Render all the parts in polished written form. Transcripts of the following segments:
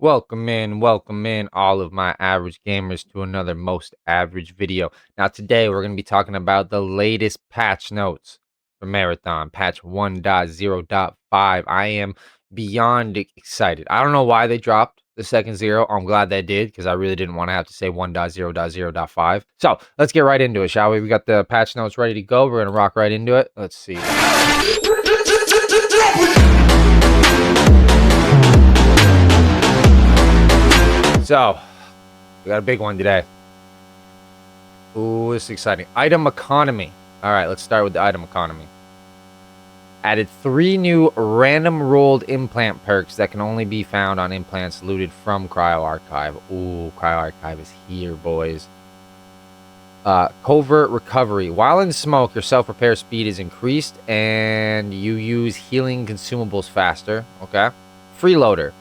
Welcome in all of my average gamers to another most average video. Now today we're going to be talking about the latest patch notes for Marathon, patch 1.0.5. I am beyond excited. I don't know why they dropped the second zero. I'm glad they did because I really didn't want to have to say 1.0.0.5. So let's get right into it, shall we? We got the patch notes ready to go. We're going to rock right into it. Let's see. So, we got a big one today. Ooh, this is exciting. Item economy. All right, let's start with the item economy. Added 3 new random rolled implant perks that can only be found on implants looted from Cryo Archive. Ooh, Cryo Archive is here, boys. Covert recovery. While in smoke, your self-repair speed is increased and you use healing consumables faster. Okay. Freeloader.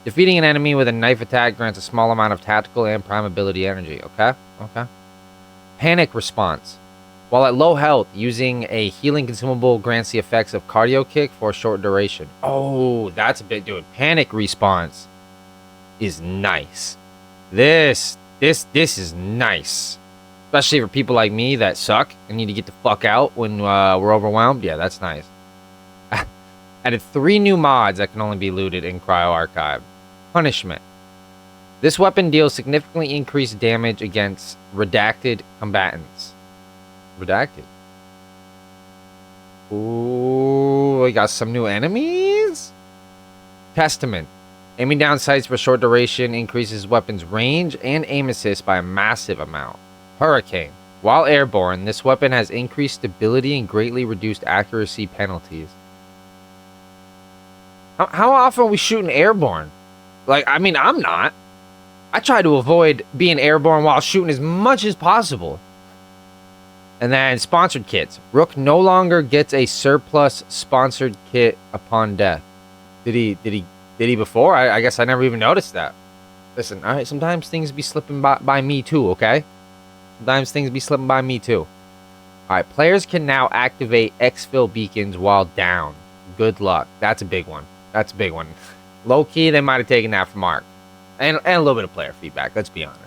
Defeating an enemy with a knife attack grants a small amount of tactical and prime ability energy. Okay. Panic response. While at low health, using a healing consumable grants the effects of cardio kick for a short duration. Oh, that's a bit, dude. Panic response is nice. This is nice. Especially for people like me that suck and need to get the fuck out when we're overwhelmed. Yeah, that's nice. Added 3 new mods that can only be looted in Cryo Archive. Punishment. This weapon deals significantly increased damage against redacted combatants. Redacted. Ooh, we got some new enemies? Testament. Aiming down sights for short duration increases weapon's range and aim assist by a massive amount. Hurricane. While airborne, this weapon has increased stability and greatly reduced accuracy penalties. How often are we shooting airborne? Like, I mean, I'm not. I try to avoid being airborne while shooting as much as possible. And then sponsored kits. Rook no longer gets a surplus sponsored kit upon death. Did he before? I guess I never even noticed that. Listen, all right, sometimes things be slipping by me too, okay? Sometimes things be slipping by me too. All right, players can now activate exfil beacons while down. Good luck. That's a big one. That's a big one. Low key, they might have taken that from Mark. And a little bit of player feedback, let's be honest.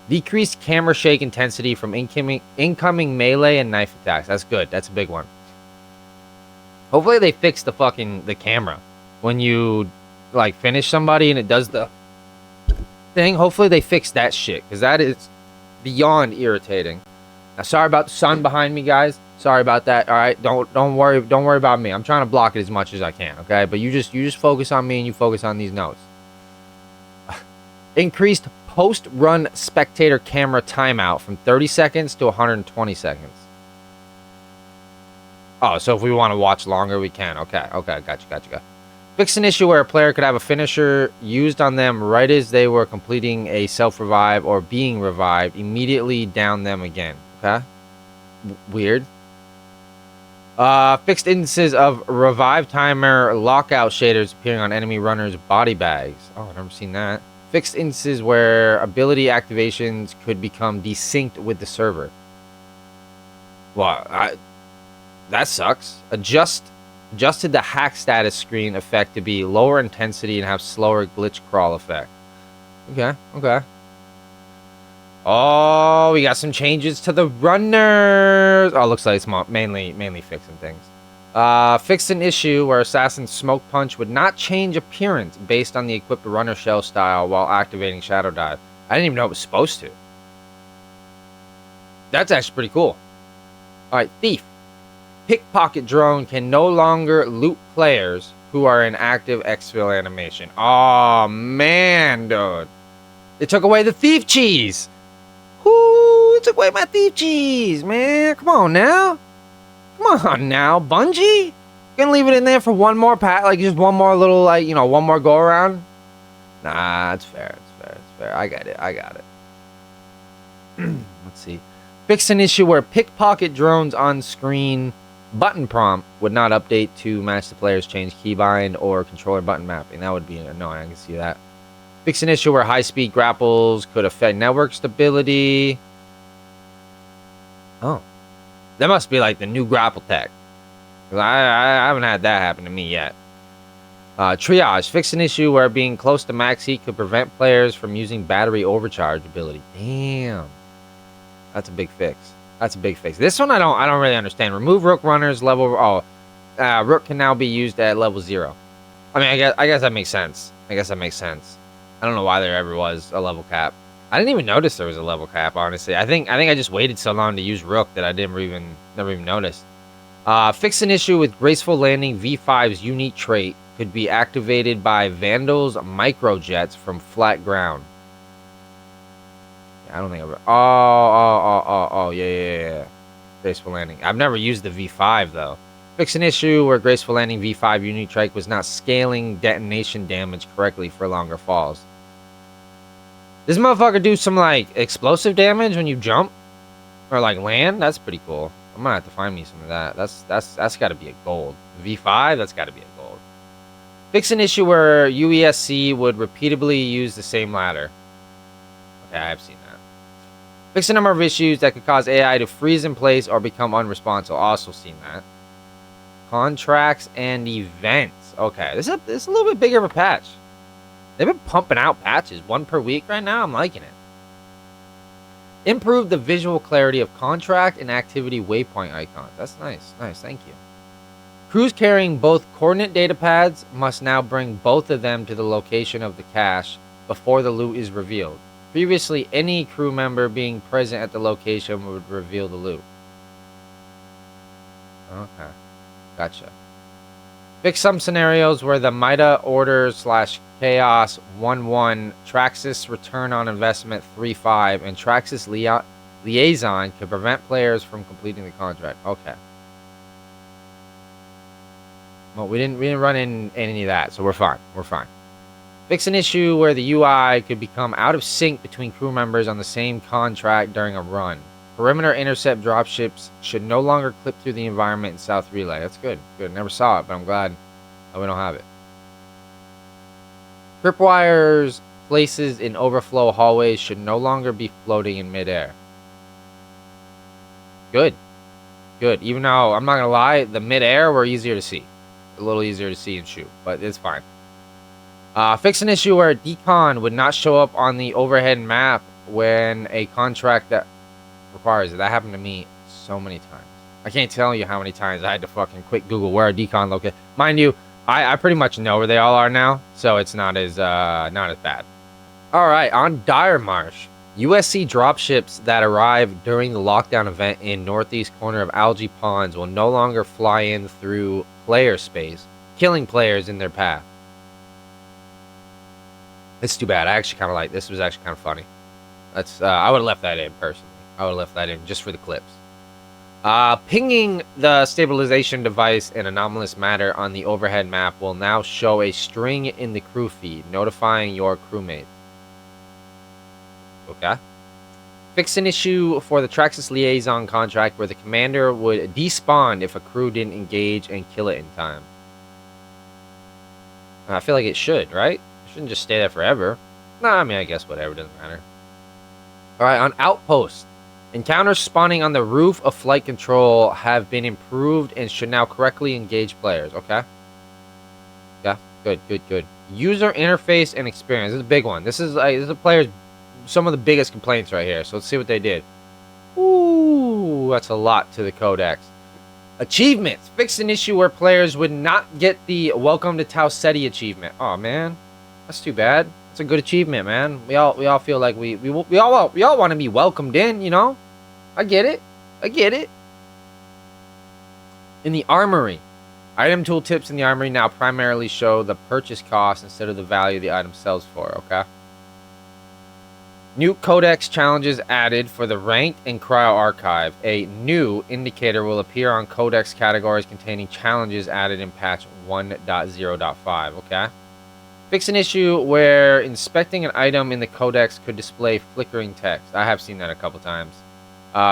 Decreased camera shake intensity from incoming melee and knife attacks. That's good. That's a big one. Hopefully they fix the camera. When you like finish somebody and it does the thing, hopefully they fix that shit. Because that is beyond irritating. Now, sorry about the sun behind me, guys. Sorry about that. All right, don't worry about me. I'm trying to block it as much as I can, okay? But you just focus on me and you focus on these notes. Increased post-run spectator camera timeout from 30 seconds to 120 seconds. Oh, so if we want to watch longer, we can. Okay, gotcha. Fixed an issue where a player could have a finisher used on them right as they were completing a self-revive or being revived, immediately down them again. Okay? Weird. Fixed instances of revive timer lockout shaders appearing on enemy runners' body bags. Oh, I've never seen that. Fixed instances where ability activations could become desynced with the server. Well, that sucks. Adjusted the hack status screen effect to be lower intensity and have slower glitch crawl effect. Okay. Oh, we got some changes to the runners. Oh, looks like it's mainly fixing things. Fixed an issue where Assassin's Smoke Punch would not change appearance based on the equipped runner shell style while activating Shadow Dive. I didn't even know it was supposed to. That's actually pretty cool. Alright, Thief. Pickpocket drone can no longer loot players who are in active exfil animation. Oh, man, dude. They took away the thief cheese. Whoo, took away my thief cheese, man. Come on now. Bungie? Gonna leave it in there for one more like just one more little, like, one more go around? Nah, it's fair. I got it. Let's see. Fixed an issue where pickpocket drones on screen button prompt would not update to match the player's change keybind or controller button mapping. That would be annoying. I can see that. Fix an issue where high-speed grapples could affect network stability. Oh. That must be like the new grapple tech. I haven't had that happen to me yet. Triage. Fix an issue where being close to max heat could prevent players from using battery overcharge ability. Damn. That's a big fix. That's a big fix. This one I don't really understand. Remove rook runners level. Rook can now be used at level 0. I mean, I guess that makes sense. I don't know why there ever was a level cap. I didn't even notice there was a level cap, honestly. I think I just waited so long to use rook that I never even noticed. Fix an issue with graceful landing. V5's unique trait could be activated by Vandal's microjets from flat ground. I don't think I've... yeah. Graceful landing. I've never used the V5, though. Fix an issue where graceful landing V5 unique trait was not scaling detonation damage correctly for longer falls. This motherfucker do some, like, explosive damage when you jump? Or, like, land? That's pretty cool. I'm gonna have to find me some of that. That's gotta be a gold. V5? That's gotta be a gold. Fix an issue where UESC would repeatedly use the same ladder. Okay, I've seen that. Fix a number of issues that could cause AI to freeze in place or become unresponsive. Also seen that. Contracts and events. Okay, this is a little bit bigger of a patch. They've been pumping out patches, 1 per week right now. I'm liking it. Improve the visual clarity of contract and activity waypoint icons. That's nice. Nice, thank you. Crews carrying both coordinate data pads must now bring both of them to the location of the cache before the loot is revealed. Previously, any crew member being present at the location would reveal the loot. Okay, gotcha. Fix some scenarios where the Mida Order / Chaos 1-1, Traxxas Return on Investment 3-5, and Traxxas Liaison could prevent players from completing the contract. Okay. Well, we didn't run in any of that, so we're fine. We're fine. Fix an issue where the UI could become out of sync between crew members on the same contract during a run. Perimeter intercept dropships should no longer clip through the environment in South Relay. That's good. Good. Never saw it, but I'm glad that we don't have it. Tripwires places in overflow hallways should no longer be floating in midair. Good. Good. Even though, I'm not going to lie, the midair were easier to see. A little easier to see and shoot, but it's fine. Fix an issue where decon would not show up on the overhead map when a contract that requires it. That happened to me so many times. I can't tell you how many times I had to fucking quick Google where a decon located. Mind you, I pretty much know where they all are now, so it's not as bad. All right, on Dire Marsh, USC dropships that arrive during the lockdown event in northeast corner of Algae Ponds will no longer fly in through player space, killing players in their path. It's too bad. I actually kind of like this. Was actually kind of funny. That's I would have left that in personally. I would have left that in just for the clips. Pinging the stabilization device in anomalous matter on the overhead map will now show a string in the crew feed, notifying your crewmates. Okay. Fix an issue for the Traxxas Liaison contract where the commander would despawn if a crew didn't engage and kill it in time. I feel like it should, right? It shouldn't just stay there forever. Nah, I mean, I guess whatever, doesn't matter. Alright, on Outpost. Encounters spawning on the roof of flight control have been improved and should now correctly engage players. Okay. Yeah, good. User interface and experience. This is a big one. This is the players' some of the biggest complaints right here. So let's see what they did. Ooh, that's a lot to the codex. Achievements. Fix an issue where players would not get the Welcome to Tau Ceti achievement. Oh man, that's too bad. It's a good achievement, man. We all feel like we all want to be welcomed in, you know? I get it. In the armory, item tooltips in the armory now primarily show the purchase cost instead of the value the item sells for, okay? New codex challenges added for the ranked and cryo archive. A new indicator will appear on codex categories containing challenges added in patch 1.0.5, okay? Fix an issue where inspecting an item in the codex could display flickering text. I have seen that a couple times.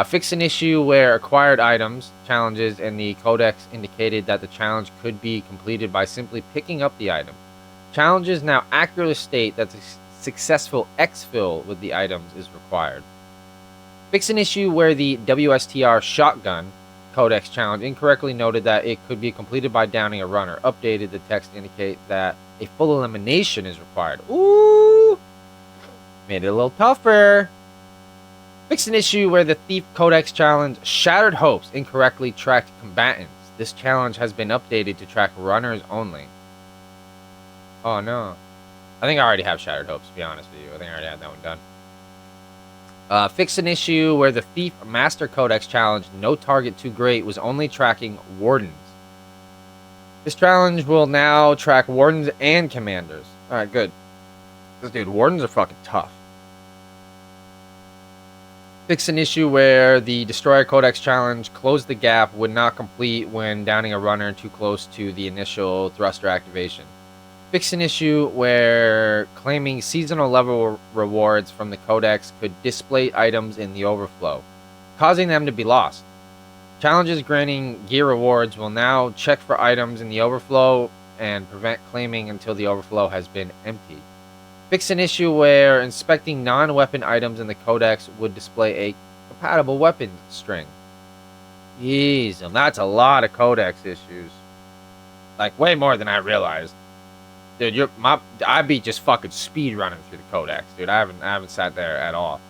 Fix an issue where acquired items, challenges, and the codex indicated that the challenge could be completed by simply picking up the item. Challenges now accurately state that the successful exfil with the items is required. Fix an issue where the WSTR shotgun Codex challenge incorrectly noted that it could be completed by downing a runner. Updated the text to indicate that a full elimination is required. Ooh! Made it a little tougher. Fixed an issue where the Thief Codex challenge Shattered Hopes incorrectly tracked combatants. This challenge has been updated to track runners only. Oh no. I think I already have Shattered Hopes, to be honest with you. I think I already had that one done. Fix an issue where the Thief Master Codex challenge No Target Too Great was only tracking wardens. This challenge will now track wardens and commanders. Alright, good. Because, dude, wardens are fucking tough. Fix an issue where the Destroyer Codex challenge Close the Gap would not complete when downing a runner too close to the initial thruster activation. Fix an issue where claiming seasonal level rewards from the Codex could display items in the overflow, causing them to be lost. Challenges granting gear rewards will now check for items in the overflow and prevent claiming until the overflow has been emptied. Fix an issue where inspecting non-weapon items in the Codex would display a compatible weapon string. Jeez, and that's a lot of Codex issues. Like, way more than I realized. Dude, I'd be just fucking speed running through the Codex, dude. I haven't sat there at all.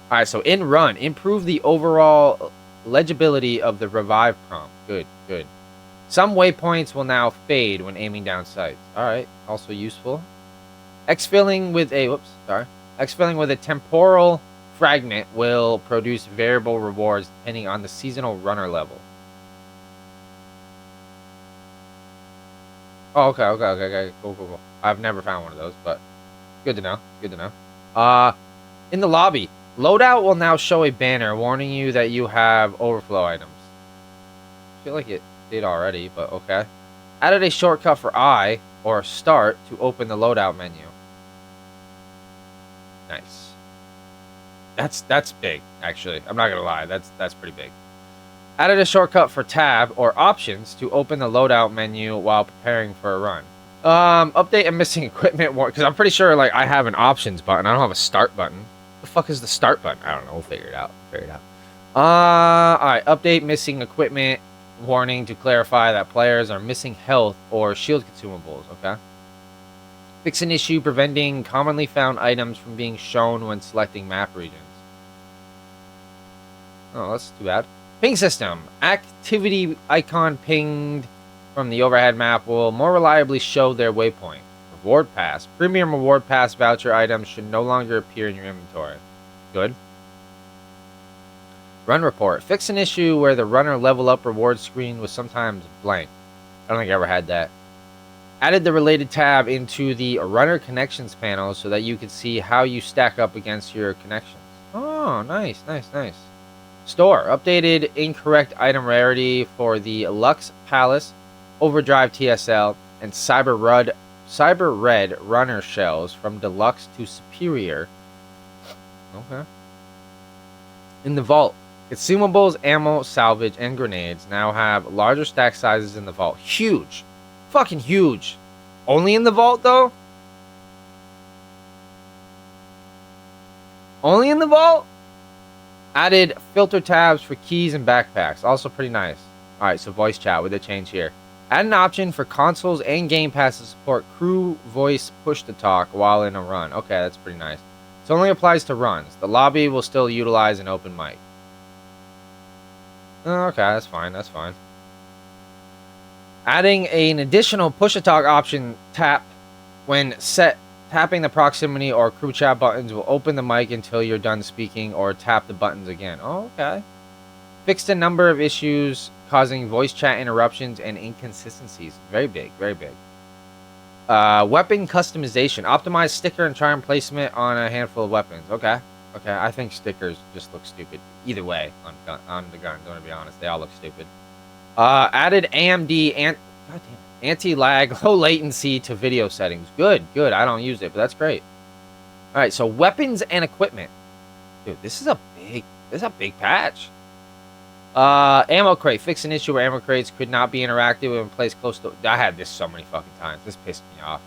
All right, so in run, improve the overall legibility of the revive prompt. Good, good. Some waypoints will now fade when aiming down sights. All right, also useful. Exfilling with a temporal fragment will produce variable rewards depending on the seasonal runner level. Oh, okay. Cool. I've never found one of those, but good to know. Good to know. In the lobby, loadout will now show a banner warning you that you have overflow items. I feel like it did already, but okay. Added a shortcut for I or start to open the loadout menu. Nice. That's big, actually. I'm not gonna lie. That's pretty big. Added a shortcut for tab or options to open the loadout menu while preparing for a run. Update and missing equipment because I'm pretty sure like I have an options button. I don't have a start button. What the fuck is the start button? I don't know. We'll figure it out. Alright. Update missing equipment warning to clarify that players are missing health or shield consumables. Okay. Fix an issue preventing commonly found items from being shown when selecting map regions. Oh, that's too bad. Ping system. Activity icon pinged from the overhead map will more reliably show their waypoint. Reward pass. Premium reward pass voucher items should no longer appear in your inventory. Good. Run report. Fix an issue where the runner level up reward screen was sometimes blank. I don't think I ever had that. Added the related tab into the runner connections panel so that you can see how you stack up against your connections. Oh, nice. Store. Updated incorrect item rarity for the Lux Palace, Overdrive TSL, and Cyber Red runner shells from Deluxe to Superior. Okay. In the vault, consumables, ammo, salvage, and grenades now have larger stack sizes in the vault. Huge. Fucking huge. Only in the vault, though? Only in the vault? Added filter tabs for keys and backpacks. Also pretty nice. Alright, so voice chat with a change here. Add an option for consoles and Game Pass to support crew voice push-to-talk while in a run. Okay, that's pretty nice. This only applies to runs. The lobby will still utilize an open mic. Okay, that's fine. Adding an additional push-to-talk option tap when tapping the proximity or crew chat buttons will open the mic until you're done speaking or tap the buttons again. Oh, okay. Fixed a number of issues causing voice chat interruptions and inconsistencies. Very big. Weapon customization. Optimize sticker and charm placement on a handful of weapons. Okay. I think stickers just look stupid. Either way, on the gun. Don't be honest. They all look stupid. Added AMD anti-lag, low latency to video settings. Good. I don't use it, but that's great. All right, so weapons and equipment. Dude, this is a big patch. Ammo crate. Fix an issue where ammo crates could not be interacted with and placed close to... I had this so many fucking times. This pissed me off.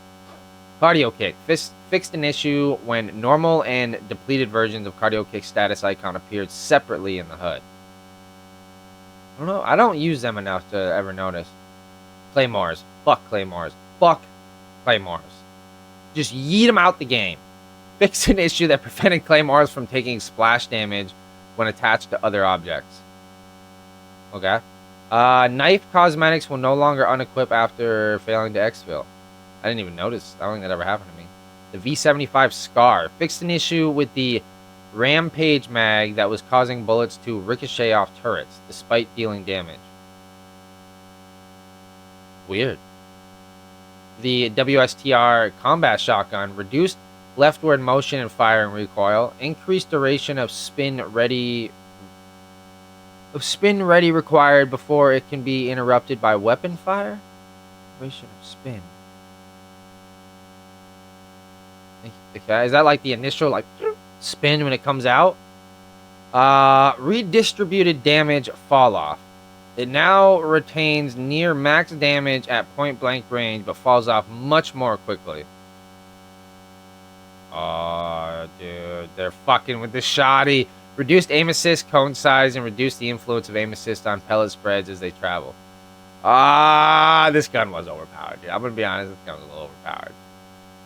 Cardio kick. Fixed an issue when normal and depleted versions of cardio kick status icon appeared separately in the HUD. don't know. I don't use them enough to ever notice. Claymores. Fuck Claymores. Fuck Claymores. Just yeet them out the game. Fix an issue that prevented Claymores from taking splash damage when attached to other objects. Okay. Knife cosmetics will no longer unequip after failing to exfil. I didn't even notice. I don't think that ever happened to me. The V75 Scar. Fixed an issue with the Rampage mag that was causing bullets to ricochet off turrets, despite dealing damage. Weird. The WSTR Combat Shotgun. Reduced leftward motion and firing recoil. Increased duration of spin ready required before it can be interrupted by weapon fire. Duration of spin. Okay, is that like the initial spin when it comes out? Redistributed damage fall off. It now retains near max damage at point blank range, but falls off much more quickly. Oh, dude, they're fucking with the shoddy. Reduced aim assist, cone size, and reduce the influence of aim assist on pellet spreads as they travel. This gun was overpowered, dude. I'm gonna be honest, this gun was a little overpowered.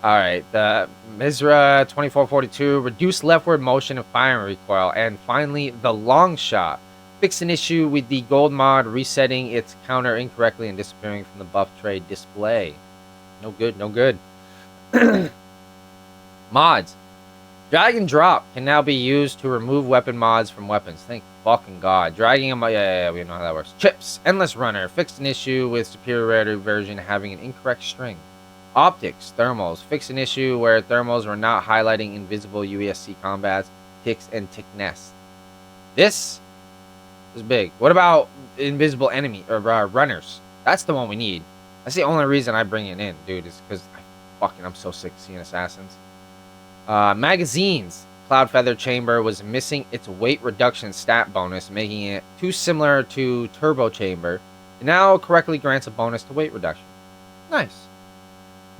Alright, the Mizra 2442, reduced leftward motion and firing recoil. And finally, the long shot. Fix an issue with the gold mod resetting its counter incorrectly and disappearing from the buff tray display. No good, no good. Mods. Drag and drop can now be used to remove weapon mods from weapons. Thank fucking God. Dragging them, yeah, we know how that works. Chips. Endless Runner. Fixed an issue with superior rarity version having an incorrect string. Optics. Thermals. Fix an issue where thermals were not highlighting invisible UESC combats, ticks, and tick nests. This is big. What about invisible enemy or runners? That's the one we need. That's the only reason I bring it in, dude, is because I'm so sick of seeing assassins. Magazines. Cloud Feather Chamber was missing its weight reduction stat bonus, making it too similar to Turbo Chamber. It now correctly grants a bonus to weight reduction. Nice.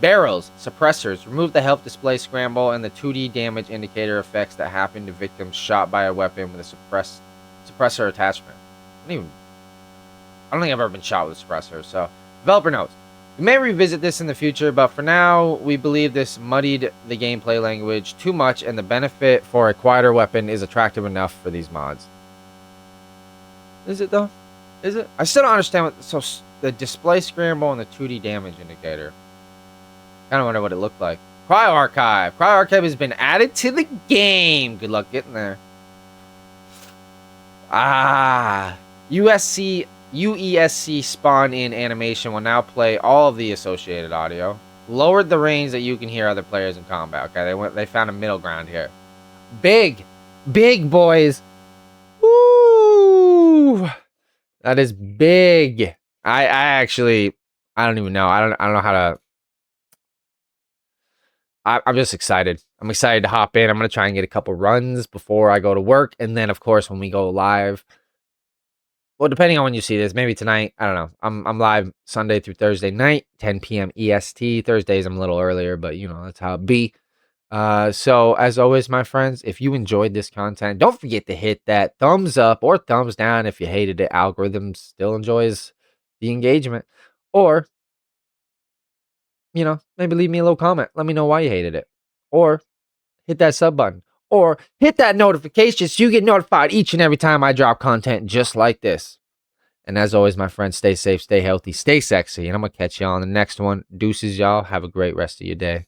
Barrels. Suppressors. Remove the health display scramble and the 2D damage indicator effects that happen to victims shot by a weapon with a suppressor attachment. I don't think I've ever been shot with a suppressor, so. Developer notes. We may revisit this in the future, but for now, we believe this muddied the gameplay language too much, and the benefit for a quieter weapon is attractive enough for these mods. Is it, though? Is it? I still don't understand what... So, the display scramble and the 2D damage indicator. Kind of wonder what it looked like. Cryo Archive. Cryo Archive has been added to the game. Good luck getting there. UESC spawn-in animation will now play all of the associated audio. Lowered the range that you can hear other players in combat. Okay, they found a middle ground here. Big boys. Woo! That is big. I don't even know. I don't know how to. I'm just excited. I'm excited to hop in. I'm gonna try and get a couple runs before I go to work, and then of course when we go live. Well, depending on when you see this, maybe tonight. I don't know. I'm live Sunday through Thursday night, 10 p.m. EST. Thursdays I'm a little earlier, but you know that's how it be. So as always, my friends, if you enjoyed this content, don't forget to hit that thumbs up or thumbs down if you hated it. Algorithm still enjoys the engagement, or maybe leave me a little comment. Let me know why you hated it, or hit that sub button. Or hit that notification so you get notified each and every time I drop content just like this. And as always, my friends, stay safe, stay healthy, stay sexy. And I'm going to catch y'all on the next one. Deuces, y'all. Have a great rest of your day.